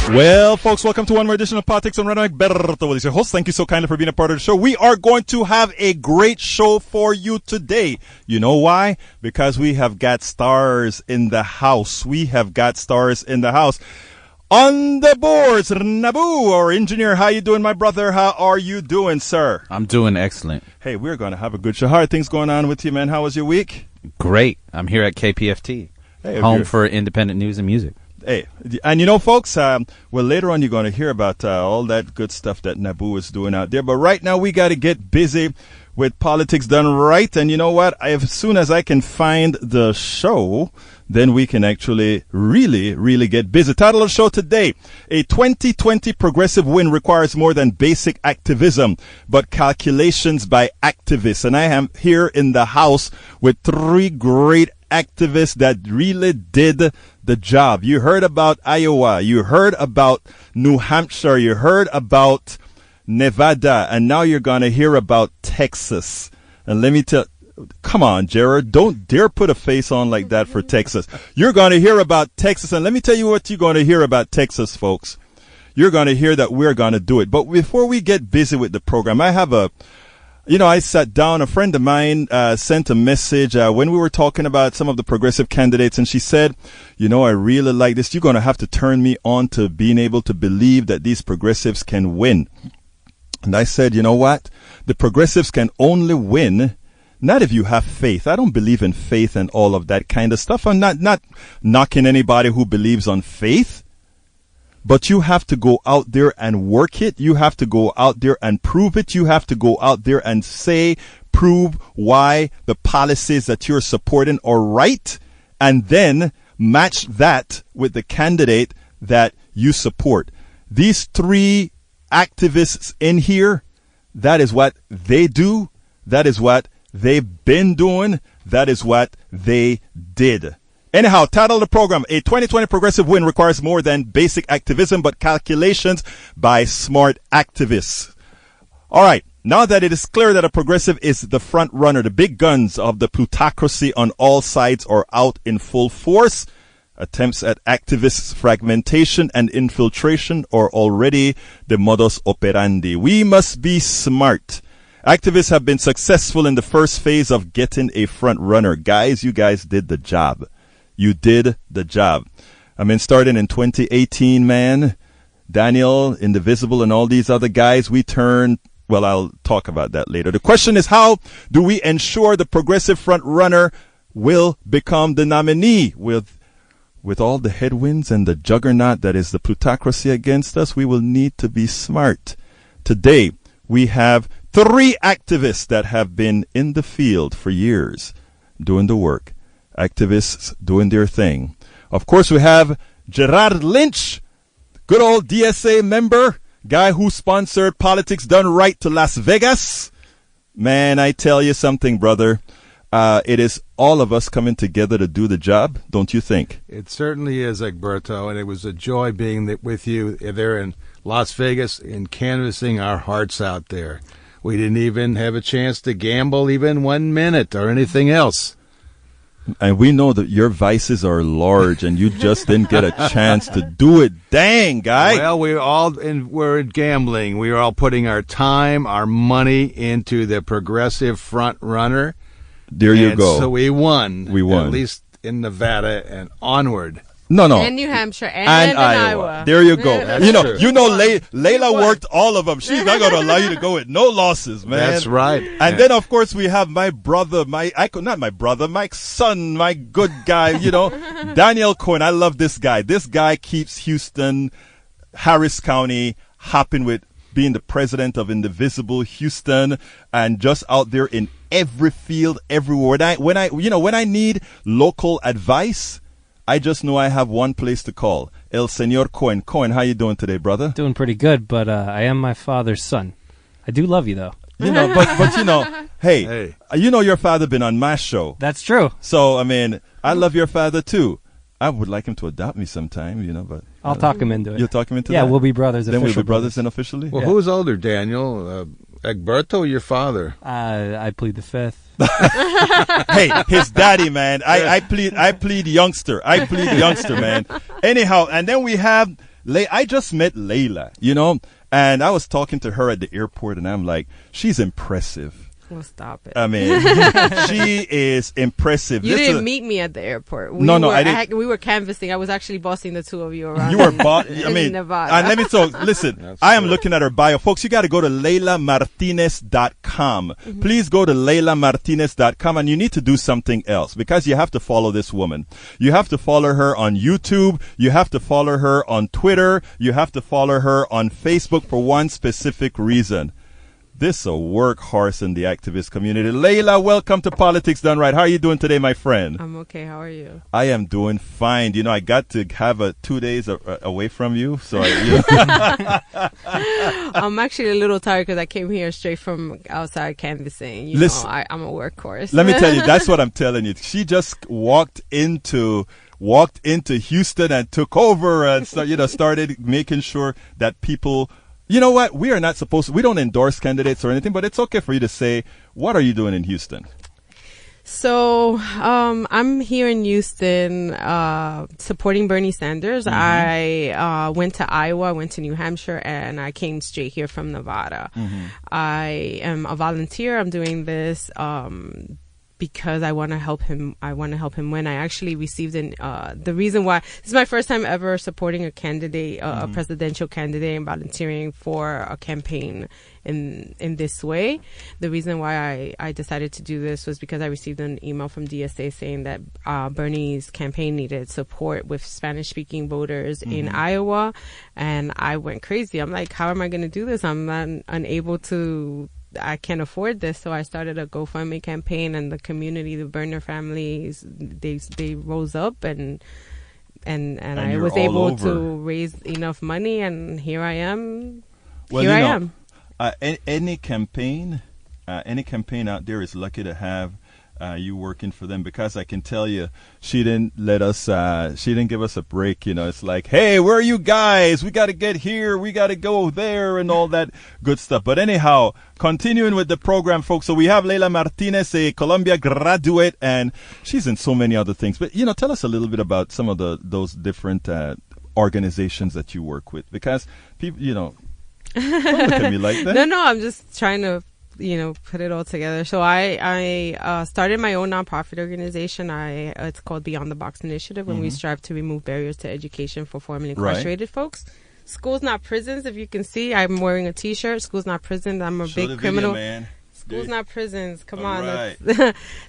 Well, folks, welcome to one more edition of Politics on Random. Egberto is your host. Thank you so kindly for being a part of the show. We are going to have a great show for you today. You know why? Because we have got stars in the house. We have got stars in the house. On the boards, Nabu, our engineer. How you doing, my brother? How are you doing, sir? I'm doing excellent. Hey, we're going to have a good show. How are things going on with you, man? How was your week? Great. I'm here at KPFT, home for independent news and music. Hey, and you know, folks, well, later on you're going to hear about all that good stuff that Nabu is doing out there. But right now we got to get busy with politics done right. And you know what? As soon as I can find the show, then we can actually really get busy. Title of the show today: a 2020 progressive win requires more than basic activism, but calculations by activists. And I am here in the house with three great activists that really did the job. You heard about Iowa, you heard about New Hampshire, you heard about Nevada, and now you're going to hear about Texas. And let me tell, come on, Jared, don't dare put a face on like that for Texas. You're going to hear about Texas, and let me tell you what you're going to hear about Texas, folks. You're going to hear that we're going to do it. But before we get busy with the program, I have I sat down, a friend of mine sent a message when we were talking about some of the progressive candidates, and she said, I really like this. You're going to have to turn me on to being able to believe that these progressives can win. And I said, you know what? The progressives can only win not if you have faith. I don't believe in faith and all of that kind of stuff. I'm not knocking anybody who believes on faith. But you have to go out there and work it. You have to go out there and prove it. You have to go out there and prove why the policies that you're supporting are right, and then match that with the candidate that you support. These three activists in here, that is what they do. That is what they've been doing. That is what they did. Anyhow, title of the program: a 2020 progressive win requires more than basic activism, but calculations by smart activists. All right. Now that it is clear that a progressive is the front runner, the big guns of the plutocracy on all sides are out in full force. Attempts at activists' fragmentation and infiltration are already the modus operandi. We must be smart. Activists have been successful in the first phase of getting a front runner. Guys, you guys did the job. You did the job. Starting in 2018, man, Daniel, Indivisible, and all these other guys, we turned, well, I'll talk about that later. The question is, how do we ensure the progressive front runner will become the nominee? With all the headwinds and the juggernaut that is the plutocracy against us, we will need to be smart. Today, we have three activists that have been in the field for years doing the work. Activists doing their thing. Of course, we have Gerard Lynch, good old DSA member, guy who sponsored Politics Done Right to Las Vegas. Man, I tell you something, brother. It is all of us coming together to do the job, don't you think? It certainly is, Egberto, and it was a joy being with you there in Las Vegas and canvassing our hearts out there. We didn't even have a chance to gamble even 1 minute or anything else. And we know that your vices are large, and you just didn't get a chance to do it. Dang, guy. Well, we're gambling. We are all putting our time, our money into the progressive front runner. There you go. So we won. We won. At least in Nevada and onward. No. And New Hampshire and Iowa. There you go. That's true. Layla worked all of them. She's not going to allow you to go with no losses, man. That's right. And then, of course, we have my brother, my son, my good guy, Daniel Cohen. I love this guy. This guy keeps Houston, Harris County hopping with being the president of Indivisible Houston, and just out there in every field, everywhere. When I need local advice, I just know I have one place to call. El Señor Cohen. Cohen, how you doing today, brother? Doing pretty good, but I am my father's son. I do love you, though. Hey, your father been on my show. That's true. So, I love your father, too. I would like him to adopt me sometime, but... I'll talk him into it. You'll talk him into that? Yeah, we'll be brothers. Then we'll be brothers then officially? Well, who's older, Daniel? Egberto or your father? I plead the fifth. Hey, his daddy, man. I plead youngster. I plead youngster, man. Anyhow, and then we have I just met Leyla, you know, and I was talking to her at the airport, and I'm like, she's impressive. Well, stop it. I mean, she is impressive. You didn't meet me at the airport. I didn't. We were canvassing. I was actually bossing the two of you around. You were Nevada. And let me talk. Listen, I am looking at her bio. Folks, you got to go to LeylaMartinez.com. Mm-hmm. Please go to LeylaMartinez.com, and you need to do something else because you have to follow this woman. You have to follow her on YouTube. You have to follow her on Twitter. You have to follow her on Facebook for one specific reason. This is a workhorse in the activist community. Leyla, welcome to Politics Done Right. How are you doing today, my friend? I'm okay. How are you? I am doing fine. You know, I got to have 2 days away from you. So I'm actually a little tired because I came here straight from outside canvassing. Listen, I'm a workhorse. Let me tell you, that's what I'm telling you. She just walked into Houston and took over and started making sure that people... You know what? We don't endorse candidates or anything, but it's okay for you to say, what are you doing in Houston? So, I'm here in Houston, supporting Bernie Sanders. Mm-hmm. I went to Iowa, went to New Hampshire, and I came straight here from Nevada. Mm-hmm. I am a volunteer. I'm doing this, because I want to help him. I want to help him win. I actually received the reason why this is my first time ever supporting a candidate, a presidential candidate, and volunteering for a campaign in this way. The reason why I decided to do this was because I received an email from DSA saying that Bernie's campaign needed support with Spanish-speaking voters in Iowa, and I went crazy. I'm like, how am I going to do this? I'm unable to. I can't afford this, so I started a GoFundMe campaign, and the community, the Berner families, they rose up, and I was able to raise enough money, and here I am. Well, I am. Any campaign out there is lucky to have you working for them, because I can tell you, she didn't give us a break. You know, it's like, hey, where are you guys? We got to get here. We got to go there and all that good stuff. But anyhow, continuing with the program, folks. So we have Leyla Martinez, a Columbia graduate, and she's in so many other things. But, tell us a little bit about some of those different organizations that you work with, because people, don't look at me like that. No, I'm just trying to put it all together. So I started my own nonprofit organization. It's called Beyond the Box Initiative, and we strive to remove barriers to education for formerly incarcerated folks. Schools Not Prisons. If you can see, I'm wearing a T-shirt. Schools Not Prisons. I'm a big criminal. Video, man. Schools Not Prisons. Come all on. Right.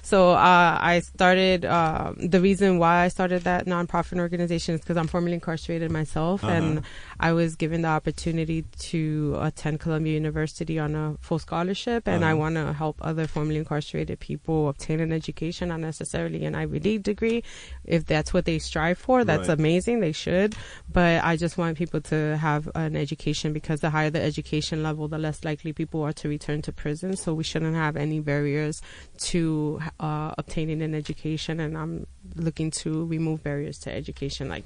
So I started, the reason why I started that nonprofit organization is because I'm formerly incarcerated myself, and I was given the opportunity to attend Columbia University on a full scholarship, and I want to help other formerly incarcerated people obtain an education, not necessarily an Ivy League degree. If that's what they strive for, that's amazing. They should. But I just want people to have an education, because the higher the education level, the less likely people are to return to prison. So we shouldn't have any barriers to obtaining an education, and I'm looking to remove barriers to education. Like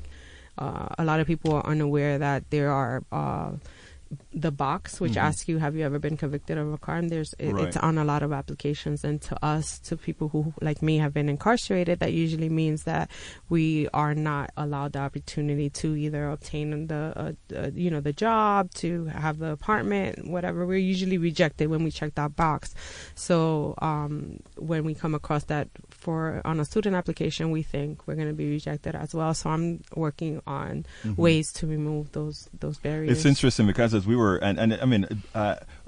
a lot of people are unaware that there are the box, which asks you, have you ever been convicted of a crime? It's on a lot of applications, and to people who, like me, have been incarcerated, that usually means that we are not allowed the opportunity to either obtain the job, to have the apartment, whatever. We're usually rejected when we check that box. So when we come across that on a student application, we think we're going to be rejected as well. So I'm working on ways to remove those barriers. It's interesting, because as we were, and I mean,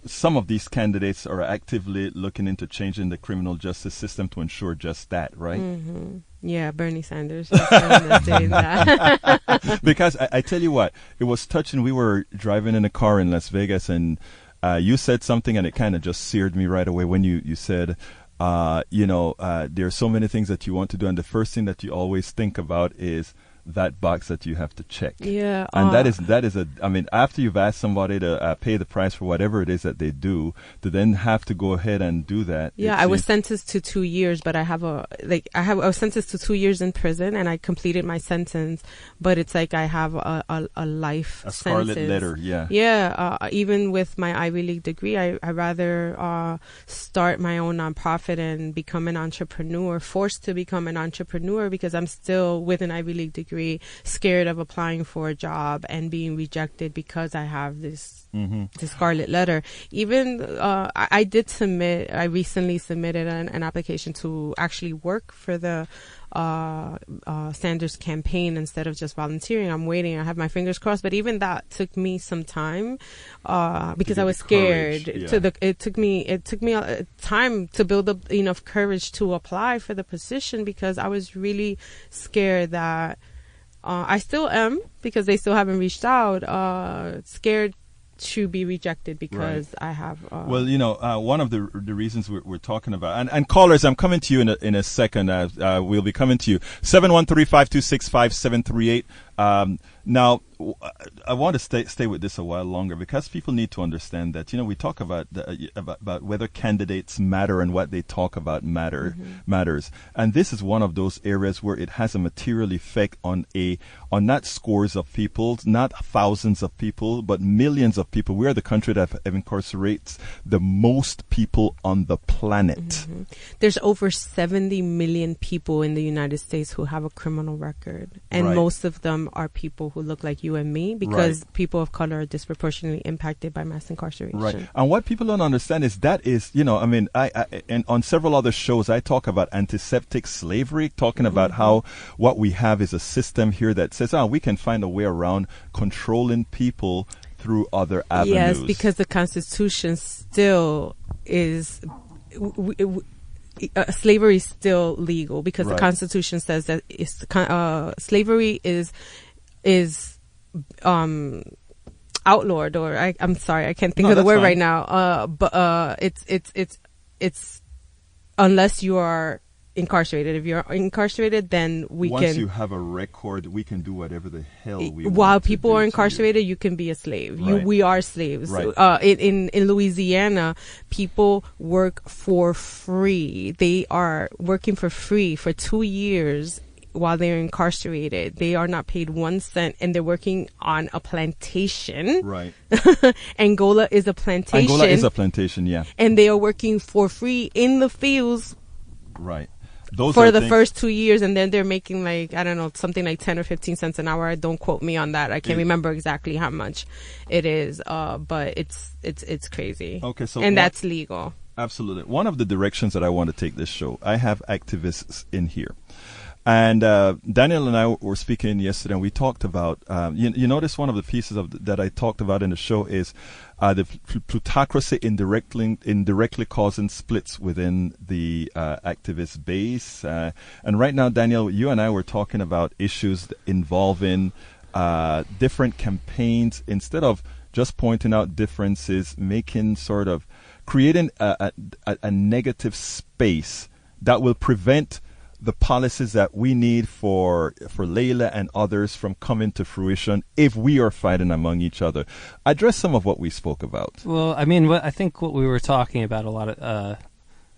some of these candidates are actively looking into changing the criminal justice system to ensure just that, right? Mm-hmm. Yeah, Bernie Sanders is doing that. Because I tell you what, it was touching. We were driving in a car in Las Vegas, and you said something, and it kind of just seared me right away when you said, there are so many things that you want to do, and the first thing that you always think about is that box that you have to check. Yeah. And that is after you've asked somebody to pay the price for whatever it is that they do, to then have to go ahead and do that. Yeah, I was sentenced to 2 years, but I was sentenced to 2 years in prison, and I completed my sentence, but it's like I have a life a scarlet sentence. letter, yeah. Yeah, even with my Ivy League degree, I rather start my own nonprofit and become an entrepreneur, forced to become an entrepreneur, because I'm still with an Ivy League degree. country, scared of applying for a job and being rejected because I have this scarlet letter. Even I recently submitted an application to actually work for the Sanders campaign instead of just volunteering. I'm waiting. I have my fingers crossed. But even that took me some time because I was scared. It took me time to build up enough courage to apply for the position because I was really scared that I still am because they still haven't reached out. Scared to be rejected because I have. Well, one of the reasons we're talking about, and callers, I'm coming to you in a second. We'll be coming to you. 713-526-5738. Now, I want to stay with this a while longer because people need to understand that, we talk about about whether candidates matter and what they talk about matters. And this is one of those areas where it has a material effect on not scores of people, not thousands of people, but millions of people. We are the country that incarcerates the most people on the planet. There's over 70 million people in the United States who have a criminal record. And most of them are people who look like you and me because people of color are disproportionately impacted by mass incarceration. Right. And what people don't understand is and on several other shows, I talk about antiseptic slavery, talking about how what we have is a system here that says, we can find a way around controlling people through other avenues. Yes, because the Constitution still is... slavery is still legal because the Constitution says that slavery is outlawed, or I'm sorry, I can't think of the word right now. But it's unless you are incarcerated. If you're incarcerated, then once you have a record, we can do whatever the hell we want. While people are incarcerated, you can be a slave. We are slaves. In Louisiana, people work for free. They are working for free for 2 years while they're incarcerated. They are not paid 1 cent, and they're working on a plantation. Right. Angola is a plantation. Yeah. And they are working for free in the fields. Right. For the first 2 years, and then they're making something like 10 or 15 cents an hour. Don't quote me on that. I can't remember exactly how much it is. But it's crazy. Okay, that's legal. Absolutely. One of the directions that I want to take this show, I have activists in here. And Daniel and I were speaking yesterday, and we talked about, you notice one of the pieces that I talked about in the show is the plutocracy indirectly causing splits within the activist base. And right now, Daniel, you and I were talking about issues involving different campaigns. Instead of just pointing out differences, creating a negative space that will prevent the policies that we need for Leyla and others from coming to fruition if we are fighting among each other. Address some of what we spoke about. Well, I think what we were talking about a lot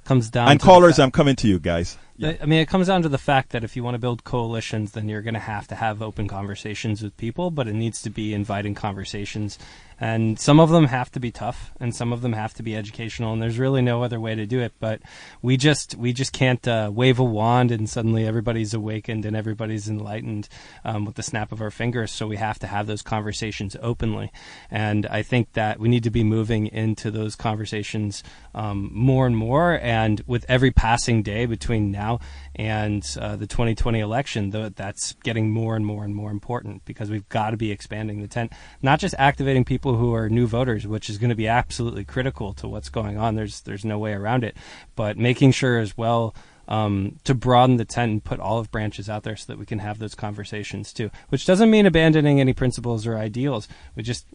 comes down and to... callers, I'm coming to you guys. Yeah. It comes down to the fact that if you want to build coalitions, then you're going to have open conversations with people, but it needs to be inviting conversations. And some of them have to be tough, and some of them have to be educational, and there's really no other way to do it. But we just can't wave a wand and suddenly everybody's awakened and everybody's enlightened with the snap of our fingers. So we have to have those conversations openly. And I think that we need to be moving into those conversations more and more. And with every passing day between now and the 2020 election, that's getting more and more and more important because we've got to be expanding the tent, not just activating people who are new voters, which is going to be absolutely critical to what's going on. There's no way around it, but making sure as well to broaden the tent and put olive branches out there so that we can have those conversations too, which doesn't mean abandoning any principles or ideals.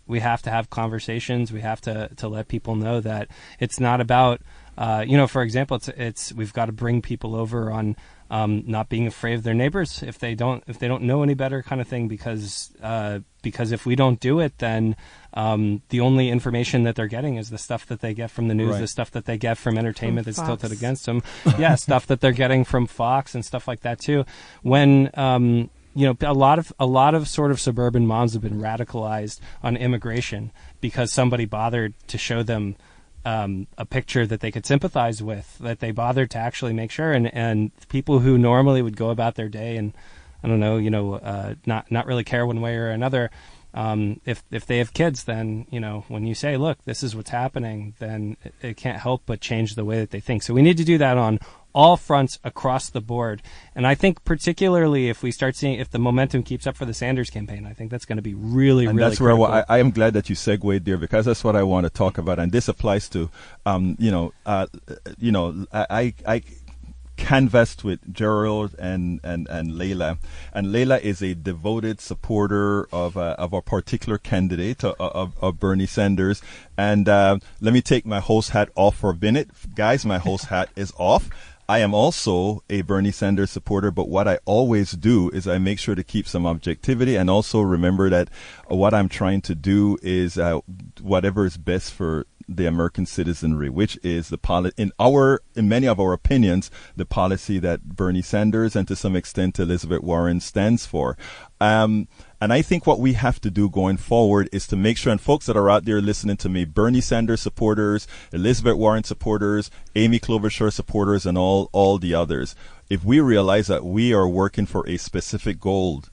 We have to have conversations. We have to let people know that it's not about, for example, we've got to bring people over on not being afraid of their neighbors if they don't know any better, kind of thing, because if we don't do it, then the only information that they're getting is the stuff that they get from the news, the stuff that they get from entertainment that's tilted against them. Yeah, stuff that they're getting from Fox and stuff like that too. When a lot of sort of suburban moms have been radicalized on immigration because somebody bothered to show them a picture that they could sympathize with, that they bothered to actually make sure, and people who normally would go about their day and I don't know, not really care one way or another. If they have kids, then, when you say, look, this is what's happening, then it can't help but change the way that they think. So we need to do that on all fronts across the board. And I think particularly if we start seeing, if the momentum keeps up for the Sanders campaign, I think that's going to be really, and really that's critical. where I am glad that you segued there, because that's what I want to talk about. And this applies to, I canvassed with Gerald and Leyla, and Leyla is a devoted supporter of a particular candidate of Bernie Sanders. And let me take my host hat off for a minute, guys. My host hat is off. I am also a Bernie Sanders supporter, but what I always do is I make sure to keep some objectivity, and also remember that what I'm trying to do is whatever is best for the American citizenry, which is in many of our opinions, the policy that Bernie Sanders and to some extent Elizabeth Warren stands for. And I think what we have to do going forward is to make sure, and folks that are out there listening to me, Bernie Sanders supporters, Elizabeth Warren supporters, Amy Klobuchar supporters, and all the others, if we realize that we are working for a specific goal,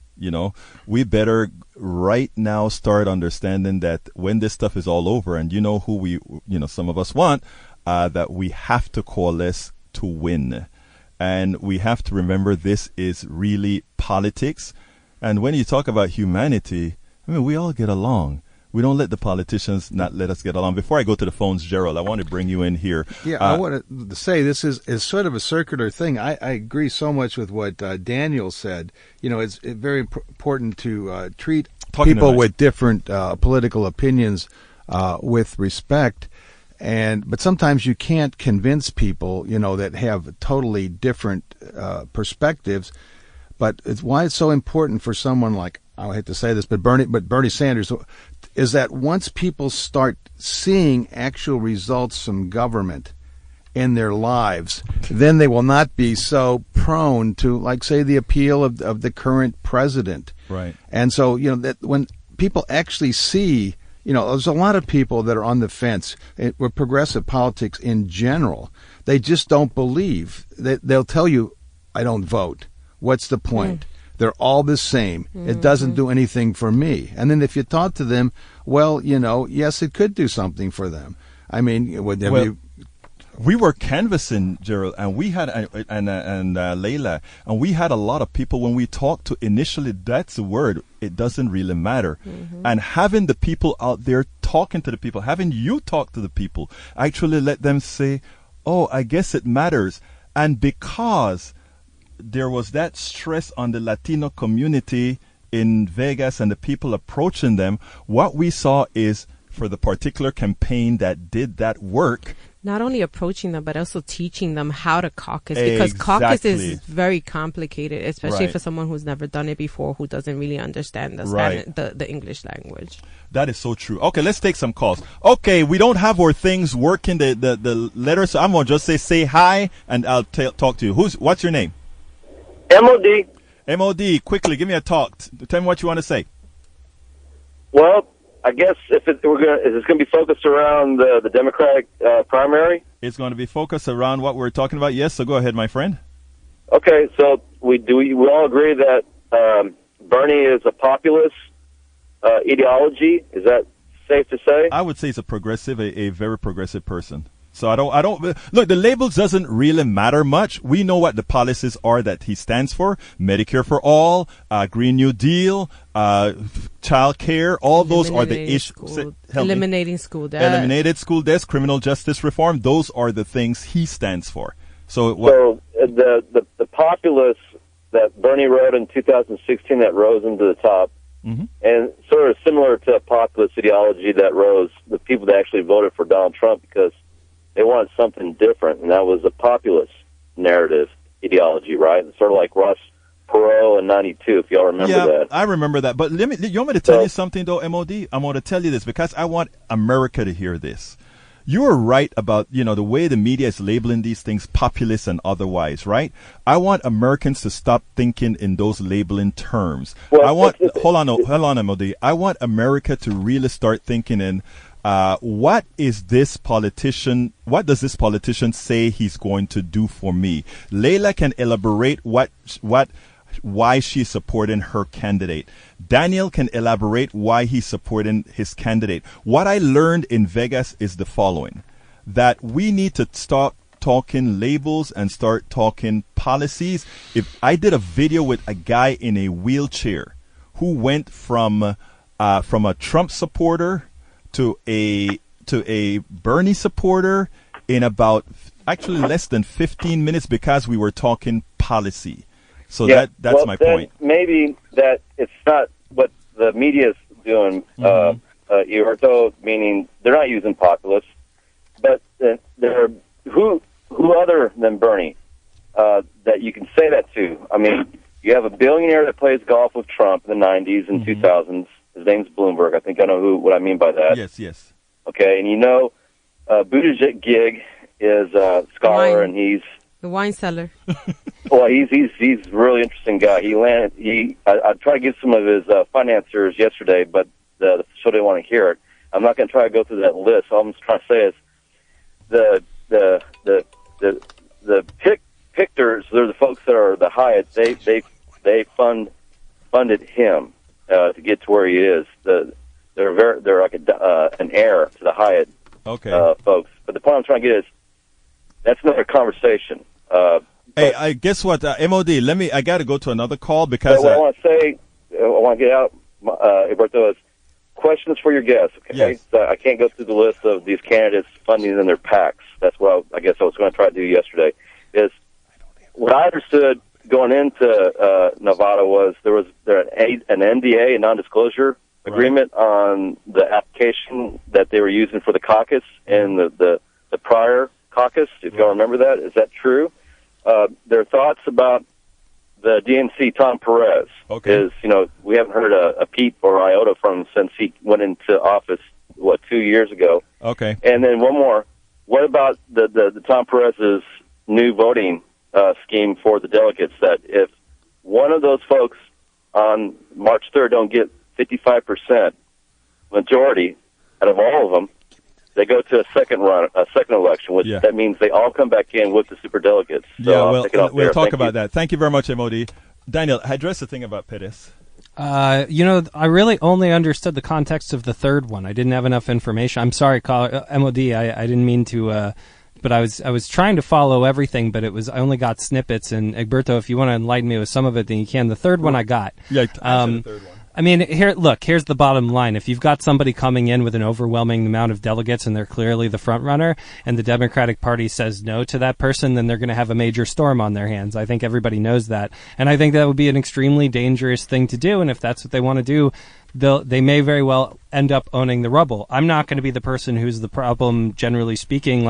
we better right now start understanding that when this stuff is all over, and who some of us want, that we have to coalesce to win. And we have to remember this is really politics. And when you talk about humanity, we all get along. We don't let the politicians not let us get along. Before I go to the phones, Gerald, I want to bring you in here. Yeah, I want to say this is sort of a circular thing. I agree so much with what Daniel said. It's very important to treat people with different political opinions with respect. But sometimes you can't convince people, that have totally different perspectives. But it's why it's so important for someone like, I hate to say this, but Bernie Sanders, is that once people start seeing actual results from government in their lives, then they will not be so prone to, like, say, the appeal of the current president. Right. And so, that when people actually see, there's a lot of people that are on the fence with progressive politics in general. They just don't believe. They'll tell you, I don't vote. What's the point? They're all the same. It doesn't do anything for me. And then if you talk to them, well, yes, it could do something for them. I mean, we were canvassing, Gerald, and we had and Leyla, and we had a lot of people when we talked to initially. That's the word. It doesn't really matter. And having the people out there talking to the people, having you talk to the people, actually let them say, "Oh, I guess it matters." And because there was that stress on the Latino community in Vegas and the people approaching them, what we saw is, for the particular campaign that did that work, not only approaching them, but also teaching them how to caucus, because caucus is very complicated, especially for someone who's never done it before, who doesn't really understand the English language. That is so true. Okay, let's take some calls. Okay, we don't have our things working, the letters, so I'm going to just say hi, and I'll talk to you. What's your name? MOD. MOD, quickly, give me a talk. Tell me what you want to say. Well, I guess is this going to be focused around the Democratic primary? It's going to be focused around what we're talking about. Yes, so go ahead, my friend. Okay, so we all agree that Bernie is a populist ideology. Is that safe to say? I would say he's a progressive, a very progressive person. So I don't look, the labels doesn't really matter much. We know what the policies are that he stands for: Medicare for all, Green New Deal, child care, all those are the issues. Eliminating school debt. Eliminated school debts, criminal justice reform, those are the things he stands for. So the populists that Bernie wrote in 2016 that rose into the top, and sort of similar to a populist ideology that rose the people that actually voted for Donald Trump because they wanted something different, and that was a populist narrative ideology, right? It's sort of like Ross Perot in 92, if y'all remember that. I remember that. But you want me to tell you something, though, MOD? I'm going to tell you this because I want America to hear this. You are right about, the way the media is labeling these things populist and otherwise, right? I want Americans to stop thinking in those labeling terms. Well, hold on, MOD. I want America to really start thinking in, what does this politician say he's going to do for me? Leyla can elaborate what why she's supporting her candidate. Daniel can elaborate why he's supporting his candidate. What I learned in Vegas is the following, that we need to start talking labels and start talking policies. If I did a video with a guy in a wheelchair who went from a Trump supporter to a Bernie supporter in about actually less than 15 minutes because we were talking policy. So that's my point. Maybe that it's not what the media is doing, Iberto, meaning they're not using populists, but they're who other than Bernie that you can say that to? I mean, you have a billionaire that plays golf with Trump in the 90s and 2000s. His name's Bloomberg. I think I know what I mean by that. Yes. Okay, and you know, Buttigieg is a scholar, and he's the wine cellar. Well, he's a really interesting guy. I tried to get some of his financiers yesterday, but the show didn't want to hear it. I'm not going to try to go through that list. All I'm just trying to say is the pictors. They're the folks that are the Hyatt. They funded him to get to where he is. They're like an heir to the Hyatt folks. But the point I'm trying to get is that's another conversation. Hey, I guess what, MOD, I got to go to another call because... what I want to say, I want to get out, Alberto, is questions for your guests, okay? Yes. So I can't go through the list of these candidates funding in their PACs. That's what I guess I was going to try to do yesterday. Is what I understood going into Nevada was there an NDA, a non-disclosure agreement on the application that they were using for the caucus and the prior caucus, if y'all remember that. Is that true? Their thoughts about the DNC, Tom Perez, is, we haven't heard a peep or iota from him since he went into office, 2 years ago. Okay. And then one more. What about the Tom Perez's new voting scheme for the delegates, that if one of those folks on March 3rd don't get 55% majority out of all of them, they go to a second election, which that means they all come back in with the superdelegates. So we'll talk about that. Thank you very much, MOD. Daniel, address the thing about Perez. I really only understood the context of the third one. I didn't have enough information. I'm sorry, MOD. I didn't mean to, but I was trying to follow everything, but I only got snippets. And Egberto, if you want to enlighten me with some of it, then you can. The third one I got. Yeah, the third one. I mean, here's the bottom line. If you've got somebody coming in with an overwhelming amount of delegates and they're clearly the front runner, and the Democratic Party says no to that person, then they're going to have a major storm on their hands. I think everybody knows that. And I think that would be an extremely dangerous thing to do. And if that's what they want to do, they may very well end up owning the rubble. I'm not going to be the person who's the problem, generally speaking,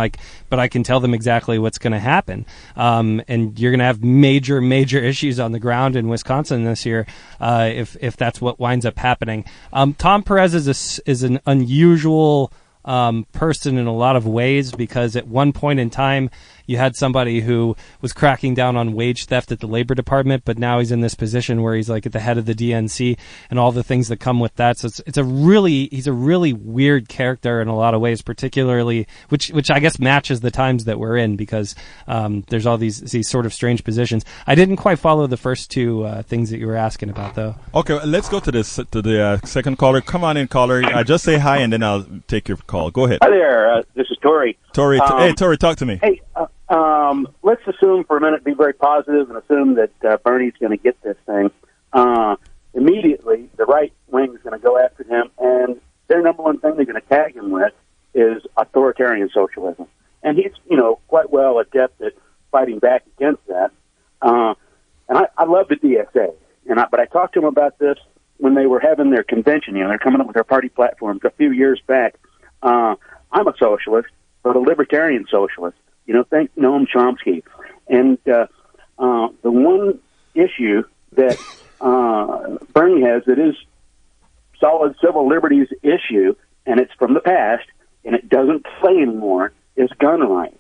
but I can tell them exactly what's going to happen. And you're going to have major, major issues on the ground in Wisconsin this year if that's what winds up happening. Tom Perez is an unusual person in a lot of ways, because at one point in time you had somebody who was cracking down on wage theft at the Labor Department, but now he's in this position where he's like at the head of the DNC and all the things that come with that. So he's a really weird character in a lot of ways, particularly which I guess matches the times that we're in, because there's all these sort of strange positions. I didn't quite follow the first two things that you were asking about, though. Okay, let's go to the second caller. Come on in, caller. Just say hi and then I'll take your call. Go ahead. Hi there. This is Tori. Tori, hey, Tori, talk to me. Hey, let's assume for a minute, be very positive, and assume that Bernie's going to get this thing. Immediately, the right wing is going to go after him, and their number one thing they're going to tag him with is authoritarian socialism. And he's, quite well adept at fighting back against that. And I love the DSA, but I talked to him about this when they were having their convention. They're coming up with their party platforms a few years back. I'm a socialist, but a libertarian socialist. Think Noam Chomsky. And the one issue that Bernie has that is solid civil liberties issue, and it's from the past, and it doesn't play anymore, is gun rights.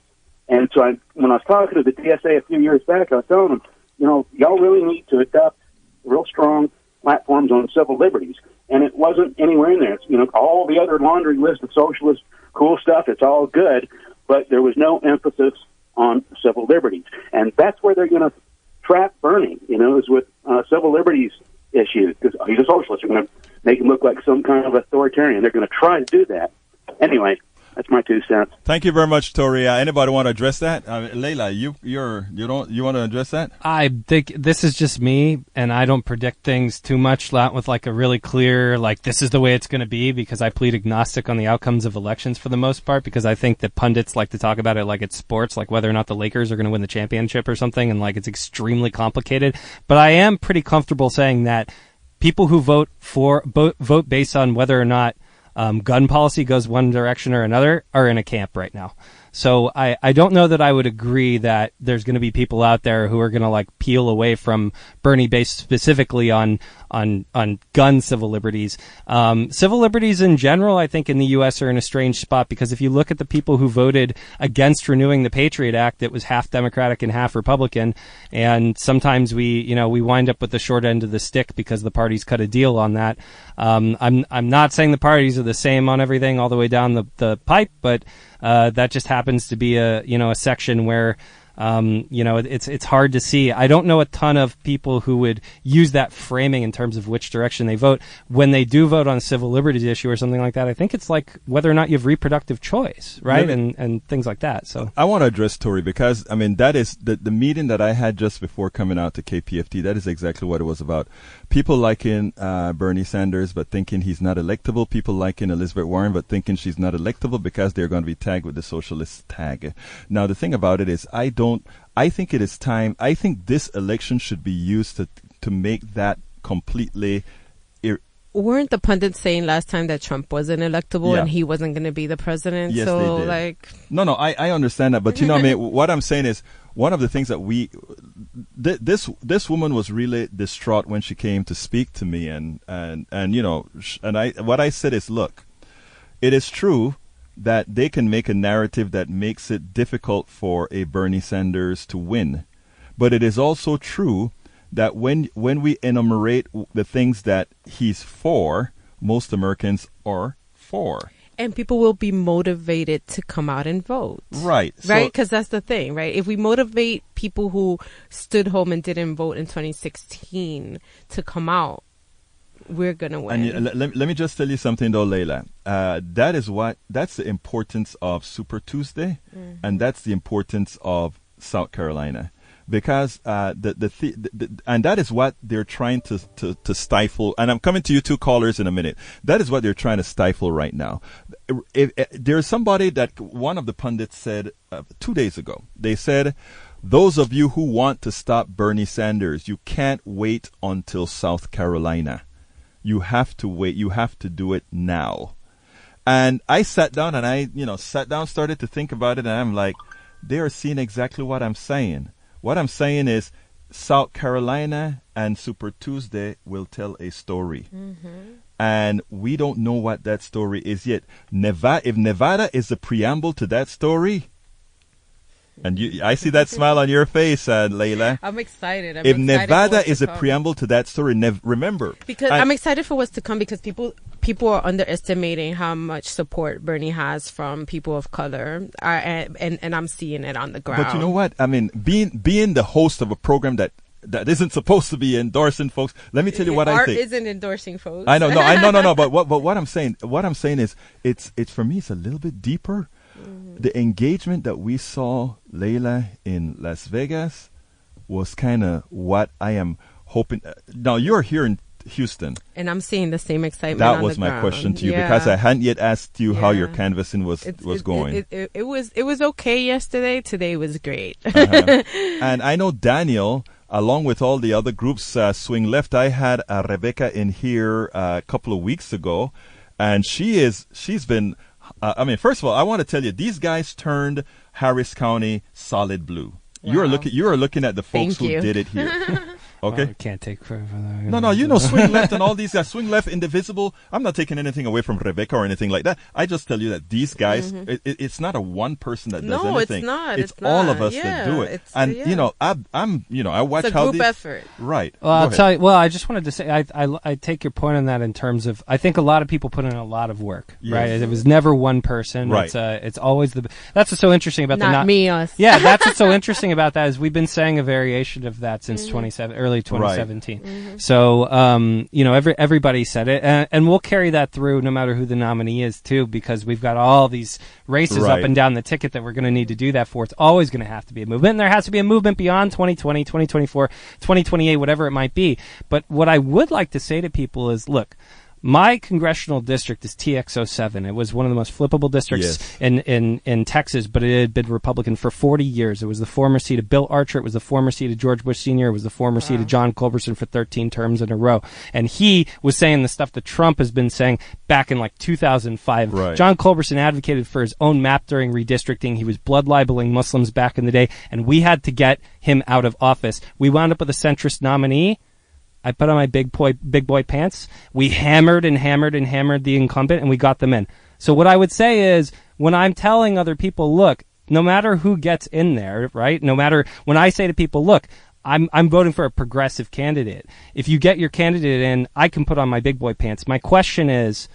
And so when I was talking to the TSA a few years back, I was telling them, y'all really need to adopt real strong platforms on civil liberties. And it wasn't anywhere in there. It's, all the other laundry list of socialist cool stuff, it's all good, but there was no emphasis on civil liberties. And that's where they're going to trap Bernie, is with civil liberties issue, because he's a socialist. They're going to make him look like some kind of authoritarian. They're going to try to do that. Anyway, that's my 2 cents. Thank you very much, Tori. Anybody want to address that? Leyla, you want to address that? I think this is just me, and I don't predict things too much with like a really clear, like, this is the way it's going to be, because I plead agnostic on the outcomes of elections for the most part, because I think that pundits like to talk about it like it's sports, like whether or not the Lakers are going to win the championship or something, and like it's extremely complicated. But I am pretty comfortable saying that people who vote based on whether or not gun policy goes one direction or another are in a camp right now. So I don't know that I would agree that there's going to be people out there who are going to like peel away from Bernie based specifically on gun civil liberties. Civil liberties in general, I think in the U.S. are in a strange spot, because if you look at the people who voted against renewing the Patriot Act, it was half Democratic and half Republican. And sometimes we wind up with the short end of the stick because the parties cut a deal on that. I'm not saying the parties are the same on everything all the way down the pipe, but that just happens to be a section where it's hard to see. I don't know a ton of people who would use that framing in terms of which direction they vote. When they do vote on a civil liberties issue or something like that, I think it's like whether or not you have reproductive choice, right? And things like that. So I want to address Tori, because that is the meeting that I had just before coming out to KPFT. That is exactly what it was about. People liking Bernie Sanders but thinking he's not electable. People liking Elizabeth Warren but thinking she's not electable because they're going to be tagged with the socialist tag. Now the thing about it is, I think it is time. I think this election should be used to make that completely. Weren't the pundits saying last time that Trump wasn't electable and he wasn't going to be the president? Yes, so they did. No, I understand that, but what I'm saying is, one of the things that this woman was really distraught when she came to speak to me, and what I said is, look, it is true that they can make a narrative that makes it difficult for a Bernie Sanders to win. But it is also true that when we enumerate the things that he's for, most Americans are for. And people will be motivated to come out and vote. Right. Right? Because that's the thing, right? If we motivate people who stood home and didn't vote in 2016 to come out, we're going to win. And let me just tell you something though, Leyla. That's the importance of Super Tuesday, and that's the importance of South Carolina. Because and that is what they're trying to stifle. And I'm coming to you two callers in a minute. That is what they're trying to stifle right now. There's somebody that one of the pundits said 2 days ago. They said, those of you who want to stop Bernie Sanders, you can't wait until South Carolina. You have to wait. You have to do it now. And I sat down started to think about it, and I'm like, they are seeing exactly what I'm saying. What I'm saying is, South Carolina and Super Tuesday will tell a story. And we don't know what that story is yet. If Nevada is the preamble to that story, and I see that smile on your face, Leyla. I'm excited. If Nevada is a preamble to that story, remember. Because I'm excited for what's to come, because people are underestimating how much support Bernie has from people of color, and I'm seeing it on the ground. But you know what? I mean, being the host of a program that isn't supposed to be endorsing folks. Let me tell you what I think. Art isn't endorsing folks. I know, no. But what I'm saying is, it's for me, it's a little bit deeper. The engagement that we saw, Leyla, in Las Vegas was kind of what I am hoping. Now, you're here in Houston. And I'm seeing the same excitement That on was the my ground. question to you, because I hadn't yet asked you how your canvassing was going. It was okay yesterday. Today was great. And I know Daniel, along with all the other groups, Swing Left. I had Rebecca in here a couple of weeks ago, and she's been... first of all, I want to tell you, these guys turned Harris County solid blue. Wow. You are looking at the folks who did it here. Okay. I can't take credit for that. No, Swing Left and all these guys. Swing Left, Indivisible. I'm not taking anything away from Rebecca or anything like that. I just tell you that these guys, it's not a one person that does anything. No, it's not. It's all of us that do it. And, I watch how it's a group effort. Right. Well, I'll tell you, I just wanted to say, I take your point on that in terms of, I think a lot of people put in a lot of work, right? It was never one person. Right. It's always that's what's so interesting about us. Yeah, that's what's so interesting about that is we've been saying a variation of that since early early 2017. Right. Mm-hmm. So, everybody said it, and we'll carry that through no matter who the nominee is too, because we've got all these races up and down the ticket that we're going to need to do that for. It's always going to have to be a movement, and there has to be a movement beyond 2020, 2024, 2028, whatever it might be. But what I would like to say to people is, look, my congressional district is TX07. It was one of the most flippable districts in Texas, but it had been Republican for 40 years. It was the former seat of Bill Archer. It was the former seat of George Bush Sr. It was the former seat of John Culberson for 13 terms in a row. And he was saying the stuff that Trump has been saying back in like 2005. Right. John Culberson advocated for his own map during redistricting. He was blood libeling Muslims back in the day, and we had to get him out of office. We wound up with a centrist nominee. I put on my big boy pants. We hammered and hammered and hammered the incumbent, and we got them in. So what I would say is, when I'm telling other people, look, no matter who gets in there, right? No matter when I say to people, look, I'm voting for a progressive candidate. If you get your candidate in, I can put on my big boy pants. My question is,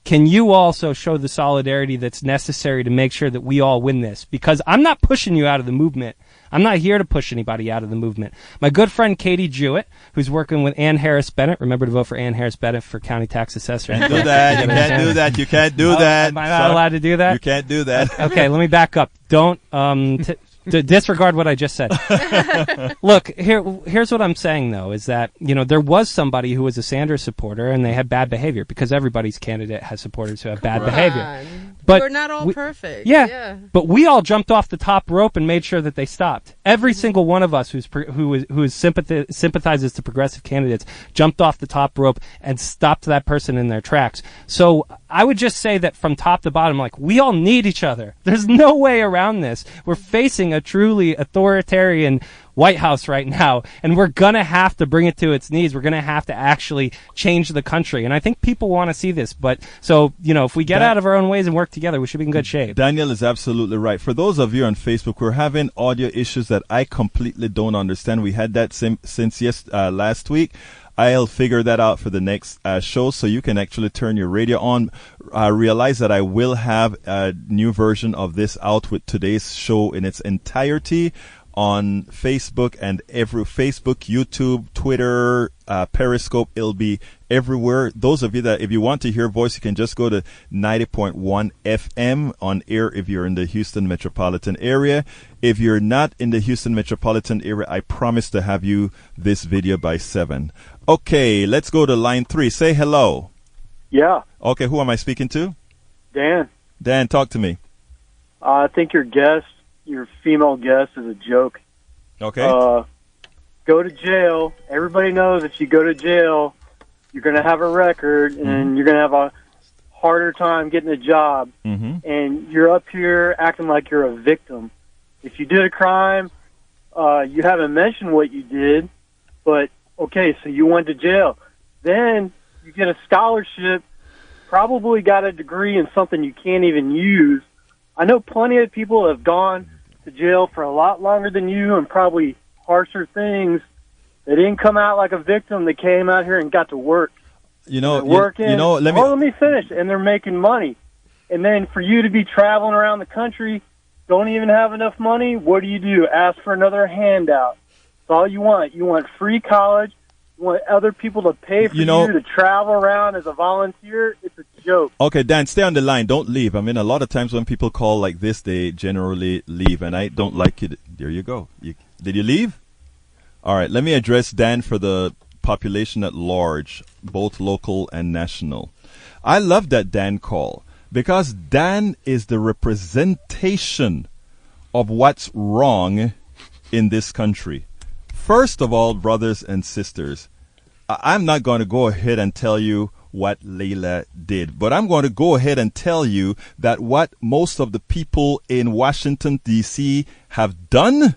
can you also show the solidarity that's necessary to make sure that we all win this? Because I'm not pushing you out of the movement. I'm not here to push anybody out of the movement. My good friend Katie Jewett, who's working with Ann Harris Bennett. Remember to vote for Ann Harris Bennett for county tax assessor. You can't do that. You can't do that. You can't do that. Am I not allowed to do that? You can't do that. Okay, let me back up. Don't disregard what I just said. Look, here's what I'm saying, though, is that, there was somebody who was a Sanders supporter and they had bad behavior, because everybody's candidate has supporters who have bad behavior. But we're not all perfect. Yeah, but we all jumped off the top rope and made sure that they stopped. Every single one of us who sympathizes to progressive candidates jumped off the top rope and stopped that person in their tracks. So I would just say that from top to bottom, like, we all need each other. There's no way around this. We're facing a truly authoritarian White House right now, and we're going to have to bring it to its knees. We're going to have to actually change the country, and I think people want to see this. But so, if we get out of our own ways and work together, we should be in good shape. Daniel is absolutely right. For those of you on Facebook, we're having audio issues that I completely don't understand. We had that since last week. I'll figure that out for the next show, so you can actually turn your radio on. Realize that I will have a new version of this out with today's show in its entirety on Facebook and every Facebook, YouTube, Twitter, Periscope. It'll be everywhere. Those of you that, if you want to hear voice, you can just go to 90.1 FM on air if you're in the Houston metropolitan area. If you're not in the Houston metropolitan area, I promise to have you this video by 7. Okay, let's go to line 3. Say hello. Yeah. Okay, who am I speaking to? Dan. Dan, talk to me. I think your female guest is a joke. Okay. Go to jail. Everybody knows if you go to jail, you're going to have a record, and you're going to have a harder time getting a job. And you're up here acting like you're a victim. If you did a crime, you haven't mentioned what you did, but okay, so you went to jail. Then you get a scholarship, probably got a degree in something you can't even use. I know plenty of people have gone to jail for a lot longer than you and probably harsher things. They didn't come out like a victim. They came out here and got to work. Let me finish. And they're making money. And then for you to be traveling around the country, don't even have enough money, what do? Ask for another handout. That's all you want. You want free college. You want other people to pay for you to travel around as a volunteer. It's a joke. Okay, Dan, stay on the line. Don't leave. I mean, a lot of times when people call like this, they generally leave, and I don't like it. There you go. Did you leave? All right, let me address Dan for the population at large, both local and national. I love that Dan call, because Dan is the representation of what's wrong in this country. First of all, brothers and sisters, I'm not going to go ahead and tell you what Leyla did, but I'm going to go ahead and tell you that what most of the people in Washington, D.C. have done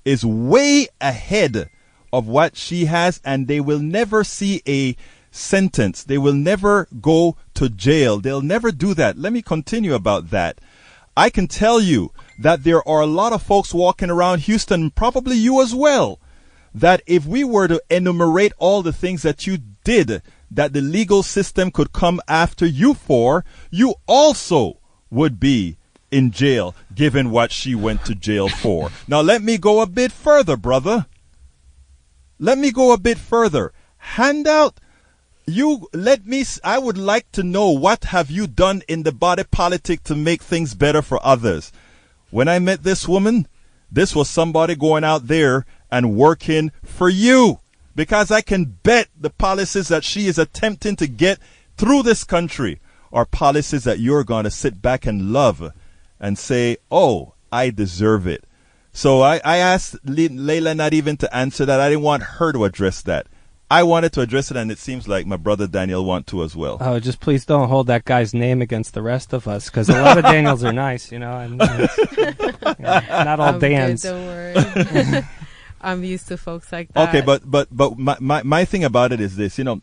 is way ahead of what she has, and they will never see a sentence. They will never go to jail. They'll never do that. Let me continue about that. I can tell you that there are a lot of folks walking around Houston, probably you as well, that if we were to enumerate all the things that you did that the legal system could come after you for, you also would be in jail, given what she went to jail for. Now, let me go a bit further, brother. let me go a bit further. Handout. I would like to know, what have you done in the body politic to make things better for others? When I met this woman, this was somebody going out there and working for you, because I can bet the policies that she is attempting to get through this country are policies that you're going to sit back and love and say, oh, I deserve it. So I asked Leyla not even to answer that. I didn't want her to address that. I wanted to address it, and it seems like my brother Daniel want to as well. Oh, just please don't hold that guy's name against the rest of us, because a lot of Daniels are nice, you know. And not all Dans. Good, don't worry. I'm used to folks like that. Okay, but my thing about it is this, you know,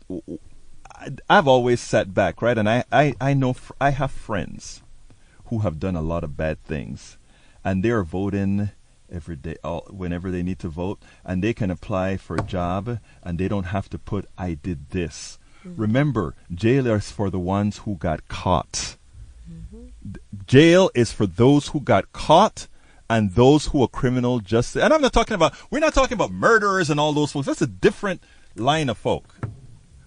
I've always sat back, right, and I know I have friends who have done a lot of bad things, and they are voting every day, whenever they need to vote, and they can apply for a job, and they don't have to put, I did this. Mm-hmm. Remember, jail is for the ones who got caught. Mm-hmm. Jail is for those who got caught and those who are criminal justice. And we're not talking about murderers and all those folks. That's a different line of folk.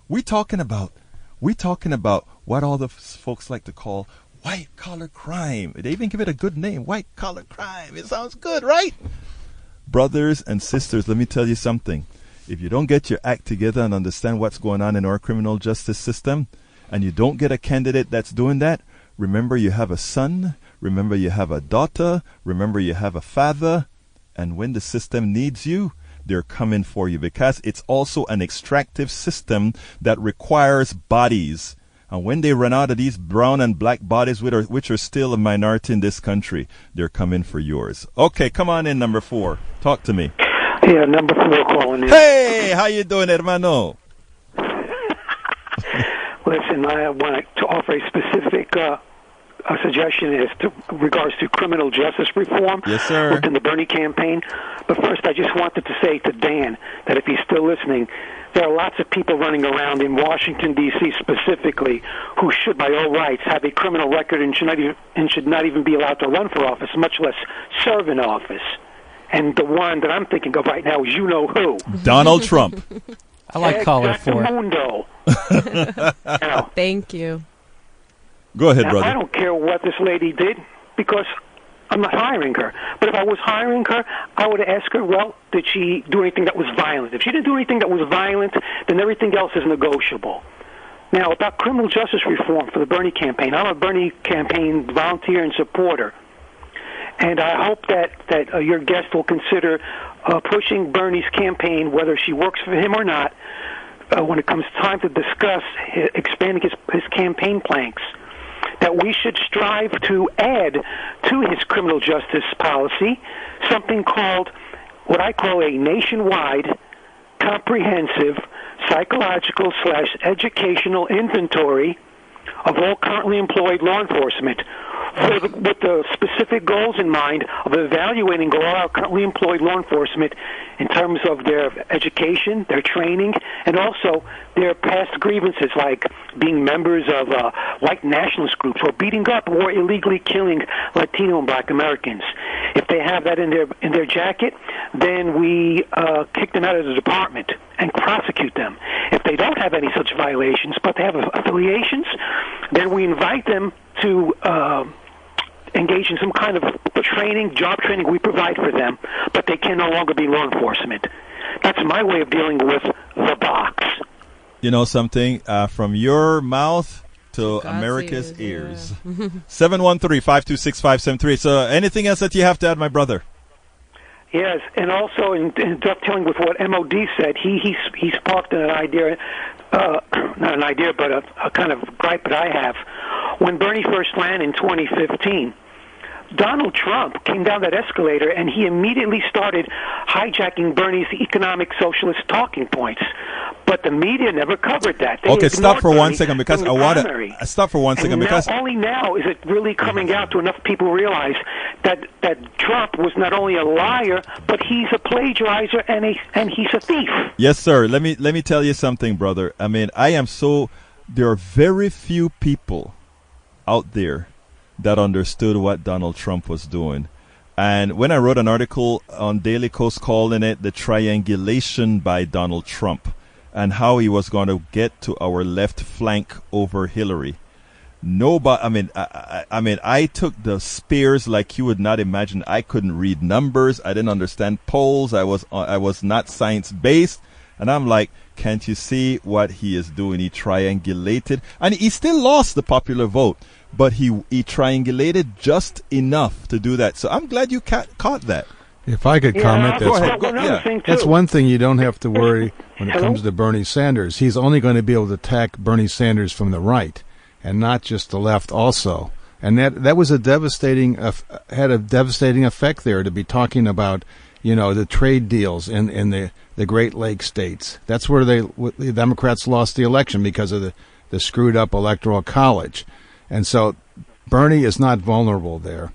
We're talking about what all the folks like to call white-collar crime. They even give it a good name, white-collar crime. It sounds good, right? Brothers and sisters, let me tell you something. If you don't get your act together and understand what's going on in our criminal justice system, and you don't get a candidate that's doing that, remember you have a son, remember you have a daughter, remember you have a father, and when the system needs you, they're coming for you, because it's also an extractive system that requires bodies. And when they run out of these brown and black bodies, which are still a minority in this country, they're coming for yours. Okay, come on in, number 4. Talk to me. Yeah, number 4 calling in. Hey, how you doing, hermano? Listen, I want to offer a specific suggestion as to regards to criminal justice reform. Yes, sir. Within the Bernie campaign. But first, I just wanted to say to Dan that if he's still listening, there are lots of people running around in Washington, D.C. specifically, who should, by all rights, have a criminal record and should not even be allowed to run for office, much less serve in office. And the one that I'm thinking of right now is you-know-who. Donald Trump. I like caller 4. Now, thank you. Go ahead, brother. I don't care what this lady did, because I'm not hiring her. But if I was hiring her, I would ask her, well, did she do anything that was violent? If she didn't do anything that was violent, then everything else is negotiable. Now, about criminal justice reform for the Bernie campaign, I'm a Bernie campaign volunteer and supporter. And I hope that your guest will consider pushing Bernie's campaign, whether she works for him or not, when it comes time to discuss expanding his campaign planks, that we should strive to add to his criminal justice policy something called, what I call a nationwide, comprehensive, psychological/educational inventory of all currently employed law enforcement, with the specific goals in mind of evaluating all our currently employed law enforcement in terms of their education, their training, and also their past grievances, like being members of white nationalist groups or beating up or illegally killing Latino and Black Americans. If they have that in their jacket, then we kick them out of the department and prosecute them. If they don't have any such violations, but they have affiliations, then we invite them to engage in some kind of training, job training we provide for them, but they can no longer be law enforcement. That's my way of dealing with the box. You know something? From your mouth to America's ears. 713-526-573. So anything else that you have to add, my brother? Yes, and also in dovetailing with what MOD said, he sparked an idea, not an idea, but a kind of gripe that I have. When Bernie first ran in 2015, Donald Trump came down that escalator and he immediately started hijacking Bernie's economic socialist talking points. But the media never covered that. Okay, stop for 1 second because I want to stop for 1 second because only now is it really coming out to enough people realize that Trump was not only a liar, but he's a plagiarizer and he's a thief. Yes, sir. Let me tell you something, brother. I mean, there are very few people out there that understood what Donald Trump was doing. And when I wrote an article on Daily Kos calling it the triangulation by Donald Trump and how he was going to get to our left flank over Hillary. Nobody, I took the spears like you would not imagine. I couldn't read numbers. I didn't understand polls. I was not science based. And I'm like, can't you see what he is doing? He triangulated, and he still lost the popular vote, but he triangulated just enough to do that. So I'm glad you caught that. If I could comment, that's one thing you don't have to worry when it comes to Bernie Sanders. He's only going to be able to attack Bernie Sanders from the right and not just the left also. And that was had a devastating effect there, to be talking about, the trade deals in the Great Lakes states. That's where the Democrats lost the election, because of the screwed up electoral college. And so Bernie is not vulnerable there.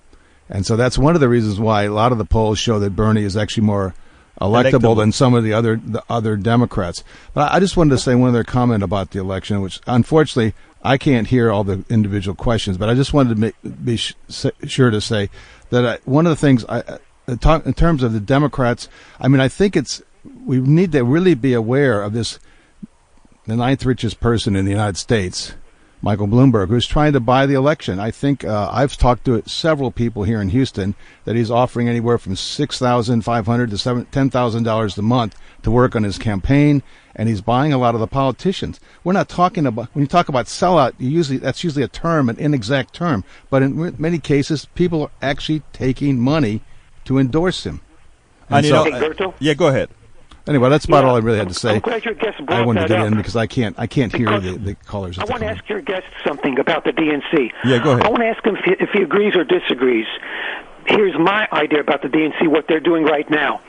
And so that's one of the reasons why a lot of the polls show that Bernie is actually more electable than some of the other Democrats. But I just wanted to say one other comment about the election, which unfortunately I can't hear all the individual questions, but I just wanted to be sure to say that one of the things in terms of the Democrats, I think we need to really be aware of this, the ninth richest person in the United States, Michael Bloomberg, who's trying to buy the election. I think I've talked to several people here in Houston that he's offering anywhere from $6,500 to $10,000 a month to work on his campaign, and he's buying a lot of the politicians. We're not talking about, when you talk about sellout, that's usually a term, an inexact term, but in many cases, people are actually taking money to endorse him. And yeah, go ahead. Anyway, that's about all I really had to say. I'm glad your guest brought I wanted to get that in up, because I can't hear the callers. I want to ask your guest something about the DNC. Yeah, go ahead. I want to ask him if he agrees or disagrees. Here's my idea about the DNC, what they're doing right now.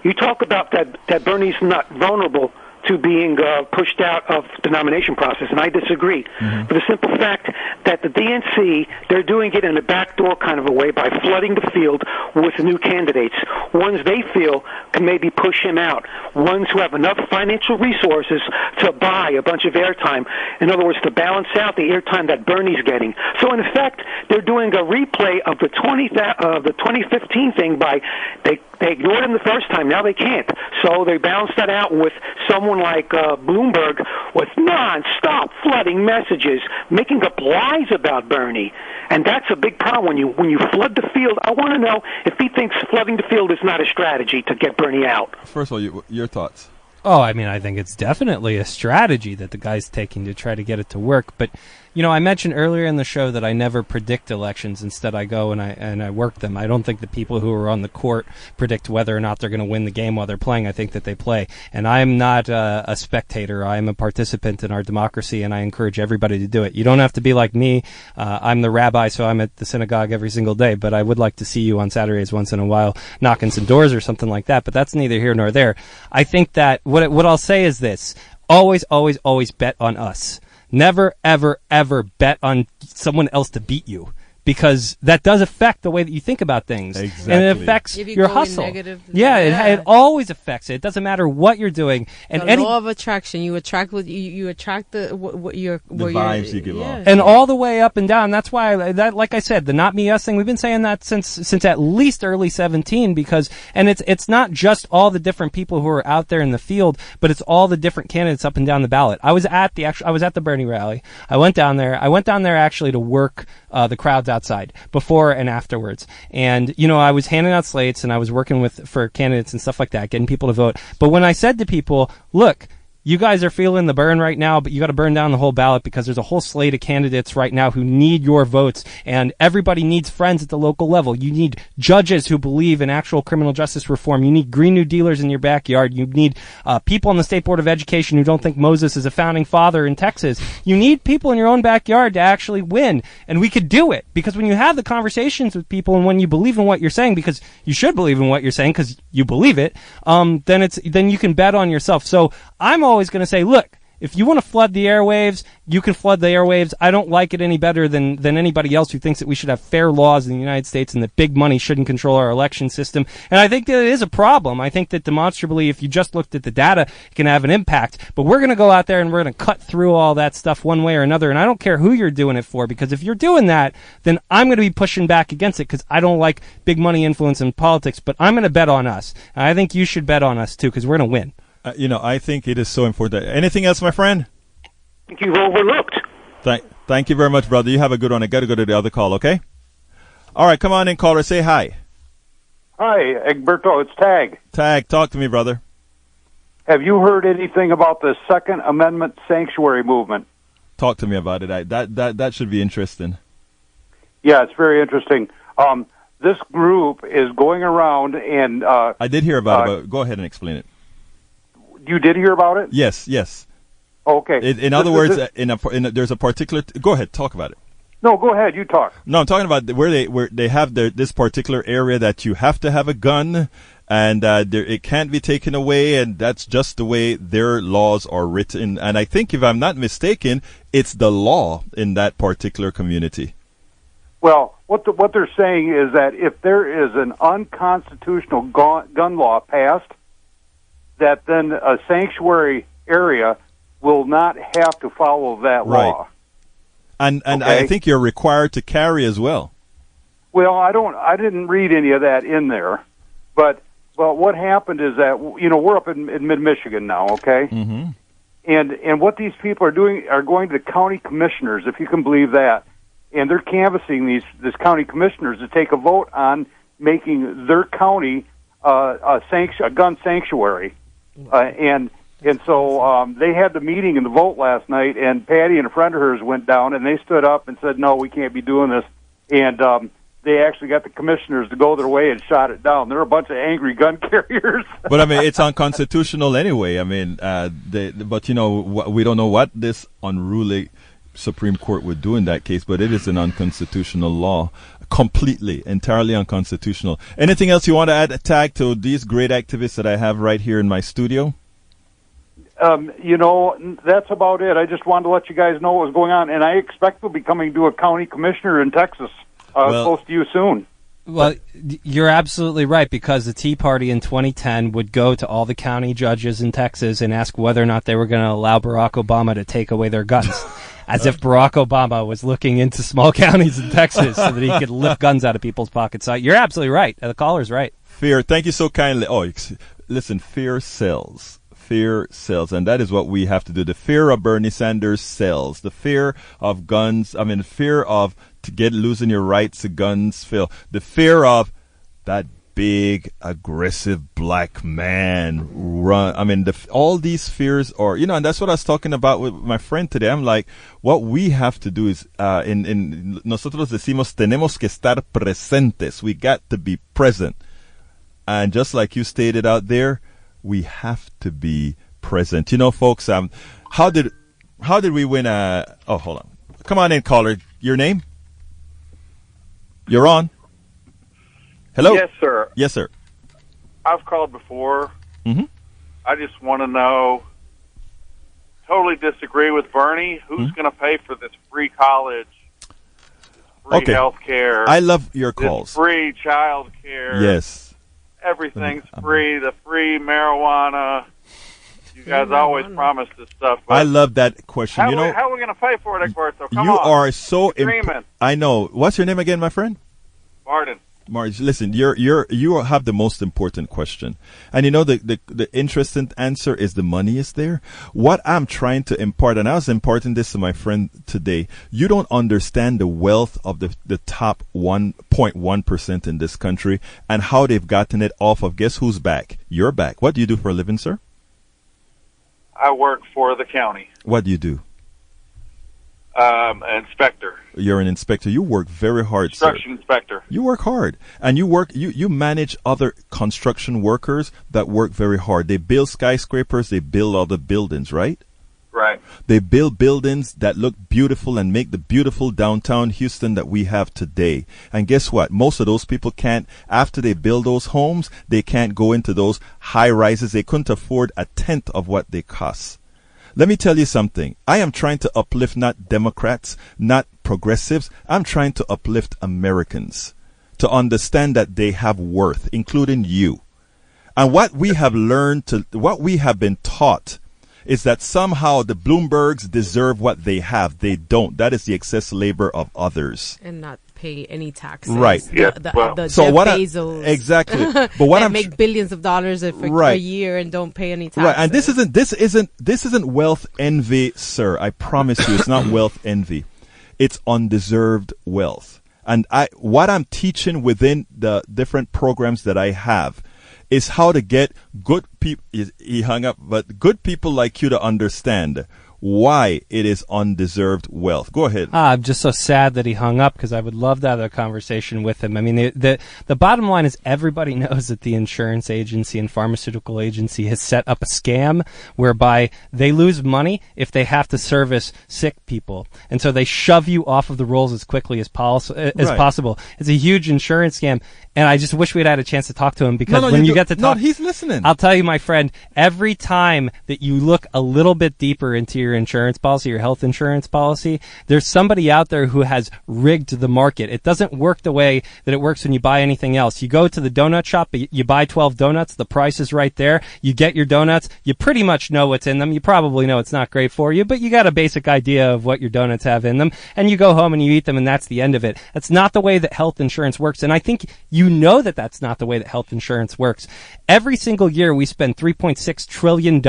You talk about that Bernie's not vulnerable to being pushed out of the nomination process, and I disagree. Mm-hmm. For the simple fact that the DNC, they're doing it in a backdoor kind of a way by flooding the field with new candidates, ones they feel can maybe push him out, ones who have enough financial resources to buy a bunch of airtime, in other words, to balance out the airtime that Bernie's getting. So in effect, they're doing a replay of the 2015 thing by they ignored him the first time, now they can't. So they balance that out with someone like Bloomberg with non-stop flooding messages, making up lies about Bernie. And that's a big problem when you flood the field. I want to know if he thinks flooding the field is not a strategy to get Bernie out. First of all, your thoughts. Oh, I think it's definitely a strategy that the guy's taking to try to get it to work. But, I mentioned earlier in the show that I never predict elections. Instead, I go and I work them. I don't think the people who are on the court predict whether or not they're going to win the game while they're playing. I think that they play. And I'm not a spectator. I'm a participant in our democracy, and I encourage everybody to do it. You don't have to be like me. I'm the rabbi, so I'm at the synagogue every single day. But I would like to see you on Saturdays once in a while knocking some doors or something like that. But that's neither here nor there. I think that what I'll say is this. Always, always, always bet on us. Never, ever, ever bet on someone else to beat you, because that does affect the way that you think about things. Exactly. And it affects your hustle. It always affects it. It doesn't matter what you're doing. And the law of attraction, you attract what you attract the vibes you give off. And all the way up and down. That's why, like I said, the not me us thing, we've been saying that since at least early 17, because, and it's not just all the different people who are out there in the field, but it's all the different candidates up and down the ballot. I was at the Bernie rally. I went down there actually to work the crowds outside before and afterwards. And, I was handing out slates and I was working for candidates and stuff like that, getting people to vote. But when I said to people, look, you guys are feeling the burn right now, but you got to burn down the whole ballot because there's a whole slate of candidates right now who need your votes, and everybody needs friends at the local level. You need judges who believe in actual criminal justice reform. You need Green New Dealers in your backyard. You need people on the State Board of Education who don't think Moses is a founding father in Texas. You need people in your own backyard to actually win, and we could do it because when you have the conversations with people and when you believe in what you're saying, because you should believe in what you're saying because you believe it, then you can bet on yourself. So I'm always going to say, look, If you want to flood the airwaves, you can flood the airwaves. I don't like it any better than anybody else who thinks that we should have fair laws in the United States and that big money shouldn't control our election system. And I think that it is a problem. I think that demonstrably, if you just looked at the data, it can have an impact. But we're going to go out there and we're going to cut through all that stuff one way or another. And I don't care who you're doing it for, because if you're doing that, then I'm going to be pushing back against it because I don't like big money influence in politics. But I'm going to bet on us. And I think you should bet on us, too, because we're going to win. I think it is so important. Anything else, my friend? I think you've overlooked. Thank you very much, brother. You have a good one. I got to go to the other call, okay? All right, come on in, caller. Say hi. Hi, Egberto. It's Tag. Tag, talk to me, brother. Have you heard anything about the Second Amendment sanctuary movement? Talk to me about it. That should be interesting. Yeah, it's very interesting. This group is going around and... I did hear about it, but go ahead and explain it. You did hear about it? Yes. Okay. In other words, there's a particular... Go ahead, talk about it. No, go ahead. You talk. No, I'm talking about where they have this particular area that you have to have a gun, and it can't be taken away, and that's just the way their laws are written. And I think, if I'm not mistaken, it's the law in that particular community. Well, what they're saying is that if there is an unconstitutional gun law passed, that then a sanctuary area will not have to follow that law. And okay? I think you're required to carry as well. Well, I didn't read any of that in there, but what happened is that we're up in mid-Michigan now, okay? Mm-hmm. And what these people are doing are going to the county commissioners, if you can believe that, and they're canvassing these county commissioners to take a vote on making their county a gun sanctuary. And so they had the meeting and the vote last night, and Patty and a friend of hers went down, and they stood up and said, no, we can't be doing this. And they actually got the commissioners to go their way and shot it down. They're a bunch of angry gun carriers. But, I mean, it's unconstitutional anyway. I mean, but, we don't know what this unruly Supreme Court would do in that case, but it is an unconstitutional law. Entirely unconstitutional. Anything else you want to add a tag to these great activists that I have right here in my studio? That's about it. I just wanted to let you guys know what was going on, and I expect we'll be coming to a county commissioner in Texas close to you soon. Well, you're absolutely right, because the Tea Party in 2010 would go to all the county judges in Texas and ask whether or not they were going to allow Barack Obama to take away their guns. As if Barack Obama was looking into small counties in Texas so that he could lift guns out of people's pockets. So you're absolutely right. The caller's right. Fear. Thank you so kindly. Listen, fear sells. Fear sells, and that is what we have to do. The fear of Bernie Sanders sells. The fear of guns, the fear of losing your rights to guns, the fear of that big, aggressive black man run. All these fears are, and that's what I was talking about with my friend today. I'm like, what we have to do is, nosotros decimos, tenemos que estar presentes. We got to be present. And just like you stated out there, we have to be present. Folks, how did we win hold on. Come on in, caller. Your name? You're on. Hello? Yes, sir. Yes, sir. I've called before. Mm-hmm. I just want to know, totally disagree with Bernie. Who's going to pay for this free college, free health care? I love your calls. Free child care. Yes. Everything's free. The free marijuana. You guys always promise this stuff. I love that question. How are we going to pay for it, Egberto? Come on. You are so... I know. What's your name again, my friend? Martin. Marge, listen, you have the most important question. And the interesting answer is the money is there. What I'm trying to impart, and I was imparting this to my friend today, you don't understand the wealth of the top 1.1% in this country and how they've gotten it off of, guess who's back? Your back. What do you do for a living, sir? I work for the county. What do you do? Inspector. You're an inspector. You work very hard, construction inspector. You work hard, and you manage other construction workers that work very hard. They build skyscrapers. They build other buildings, right? Right. They build buildings that look beautiful and make the beautiful downtown Houston that we have today. And guess what? Most of those people can't, after they build those homes, they can't go into those high rises. They couldn't afford a tenth of what they cost. Let me tell you something. I am trying to uplift not Democrats, not progressives. I'm trying to uplift Americans to understand that they have worth, including you. And what we have learned what we have been taught is that somehow the Bloombergs deserve what they have. They don't. That is the excess labor of others. And not pay any taxes. Right. The so Jeff what Bezos. exactly. But what that I'm make billions of dollars a year and don't pay any taxes. Right. And this isn't wealth envy, sir. I promise you, it's not wealth envy. It's undeserved wealth. And what I'm teaching within the different programs that I have is how to get good people. He hung up, but good people like you to understand why it is undeserved wealth. Go ahead. I'm just so sad that he hung up because I would love to have a conversation with him. I mean, the bottom line is everybody knows that the insurance agency and pharmaceutical agency has set up a scam whereby they lose money if they have to service sick people. And so they shove you off of the rolls as quickly as possible. It's a huge insurance scam. And I just wish we'd had a chance to talk to him because when you get to talk... No, he's listening. I'll tell you, my friend, every time that you look a little bit deeper into your insurance policy, your health insurance policy, there's somebody out there who has rigged the market. It doesn't work the way that it works when you buy anything else. You go to the donut shop, you buy 12 donuts, the price is right there. You get your donuts, you pretty much know what's in them. You probably know it's not great for you, but you got a basic idea of what your donuts have in them. And you go home and you eat them, and that's the end of it. That's not the way that health insurance works. And I think you know that that's not the way that health insurance works. Every single year we spend $3.6 trillion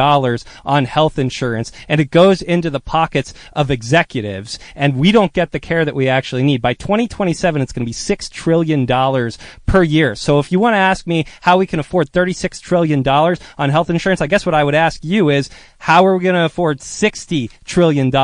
on health insurance, and it goes into the pockets of executives, and we don't get the care that we actually need. By 2027, it's going to be $6 trillion per year. So if you want to ask me how we can afford $36 trillion on health insurance, I guess what I would ask you is, how are we going to afford $60 trillion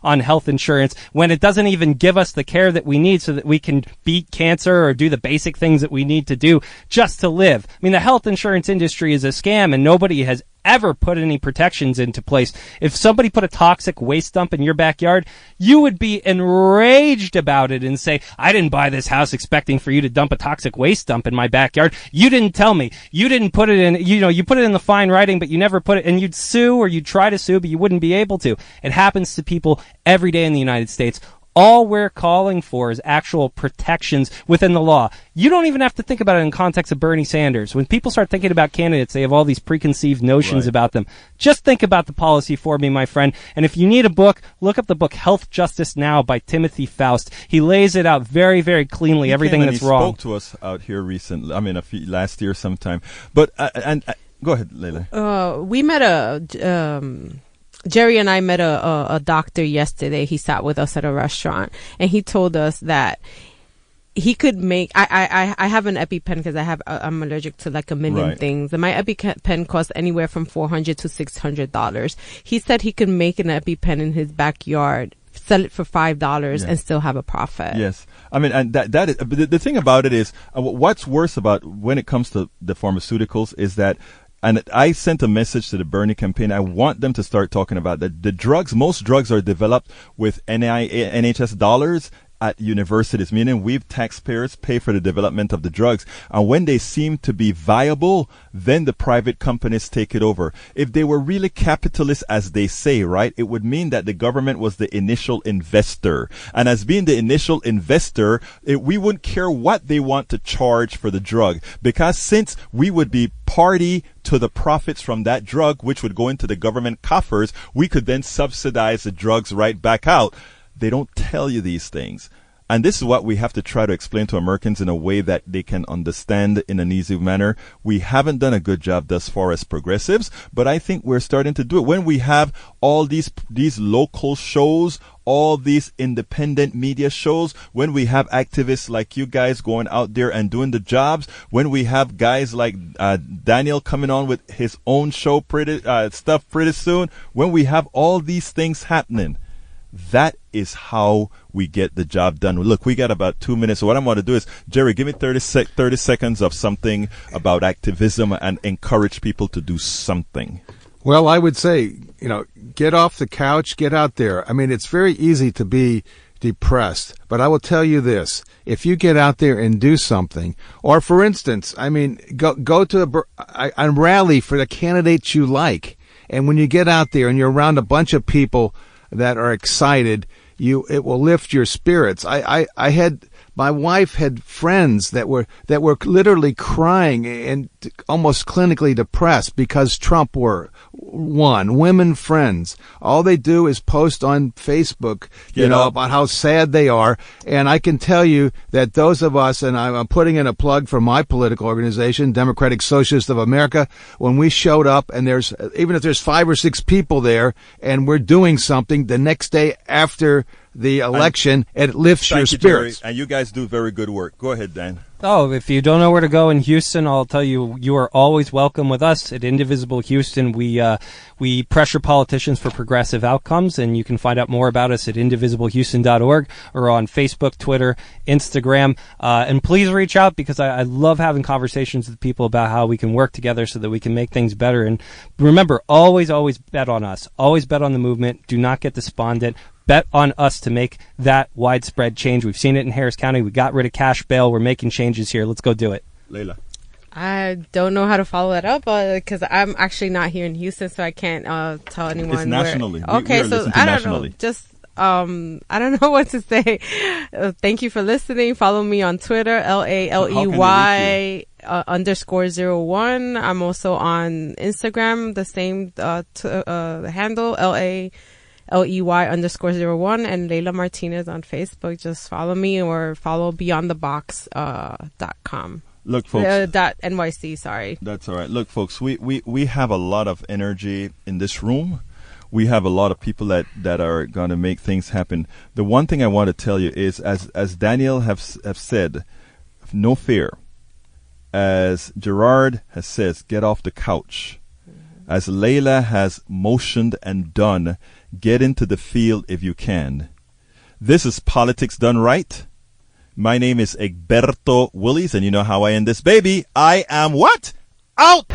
on health insurance when it doesn't even give us the care that we need so that we can beat cancer or do the basic things that we need to do just to live? I mean, the health insurance industry is a scam, and nobody has ever put any protections into place. If somebody put a toxic waste dump in your backyard, you would be enraged about it and say, I didn't buy this house expecting for you to dump a toxic waste dump in my backyard. You didn't tell me. You didn't put it in, you put it in the fine writing, but you never put it, and you'd sue or you'd try to sue, but you wouldn't be able to. It happens to people every day in the United States. All we're calling for is actual protections within the law. You don't even have to think about it in context of Bernie Sanders. When people start thinking about candidates, they have all these preconceived notions about them. Just think about the policy for me, my friend. And if you need a book, look up the book Health Justice Now by Timothy Faust. He lays it out very, very cleanly, everything that's wrong. He spoke to us out here recently. I mean, last year sometime. But go ahead, Leyla. We met Jerry and I met a doctor yesterday. He sat with us at a restaurant, and he told us that he could make. I have an EpiPen because I'm allergic to like a million things, and my EpiPen costs anywhere from $400 to $600. He said he could make an EpiPen in his backyard, sell it for $5, and still have a profit. Yes. I mean, and that is the thing about it is what's worse about when it comes to the pharmaceuticals is that. And I sent a message to the Bernie campaign. I want them to start talking about that. The drugs, most drugs are developed with NHS dollars at universities, meaning we taxpayers pay for the development of the drugs. And when they seem to be viable, then the private companies take it over. If they were really capitalist, as they say, right, it would mean that the government was the initial investor. And as being the initial investor, we wouldn't care what they want to charge for the drug, because since we would be party to the profits from that drug, which would go into the government coffers, we could then subsidize the drugs right back out. They don't tell you these things. And this is what we have to try to explain to Americans in a way that they can understand in an easy manner. We haven't done a good job thus far as progressives, but I think we're starting to do it. When we have all these local shows, all these independent media shows, when we have activists like you guys going out there and doing the jobs, when we have guys like Daniel coming on with his own show pretty soon, when we have all these things happening, that is how we get the job done. Look, we got about 2 minutes. So what I'm going to do is, Jerry, give me 30 seconds of something about activism and encourage people to do something. Well, I would say, get off the couch, get out there. I mean, it's very easy to be depressed, but I will tell you this. If you get out there and do something, or for instance, I mean, go to a rally for the candidates you like, And when you get out there and you're around a bunch of people that are excited, it will lift your spirits. My wife had friends that were literally crying and almost clinically depressed because Trump won. Women friends. All they do is post on Facebook, about how sad they are. And I can tell you that those of us, and I'm putting in a plug for my political organization, Democratic Socialists of America, when we showed up and even if there's 5 or 6 people there and we're doing something, the next day after the election, it lifts your spirits. Jerry, and you guys do very good work. Go ahead, Dan. Oh, if you don't know where to go in Houston, I'll tell you, you are always welcome with us at Indivisible Houston. We pressure politicians for progressive outcomes, and you can find out more about us at indivisiblehouston.org or on Facebook, Twitter, Instagram. And please reach out, because I love having conversations with people about how we can work together so that we can make things better. And remember, always bet on us. Always bet on the movement. Do not get despondent. Bet on us to make that widespread change. We've seen it in Harris County. We got rid of cash bail. We're making changes here. Let's go do it. Leyla. I don't know how to follow that up because I'm actually not here in Houston, so I can't tell anyone. It's nationally. Okay, so I don't know. Just I don't know what to say. Thank you for listening. Follow me on Twitter, LALEY _01. I'm also on Instagram, the same handle, LEY _01, and Leyla Martinez on Facebook. Just follow me or follow beyondthebox.com. Look, folks. .nyc, sorry. That's all right. Look, folks, we have a lot of energy in this room. We have a lot of people that are going to make things happen. The one thing I want to tell you is, as Daniel have said, no fear. As Gerard has said, get off the couch. As Leyla has motioned and done, get into the field if you can. This is Politics Done Right. My name is Egberto Willies, and you know how I end this baby. I am what? Out!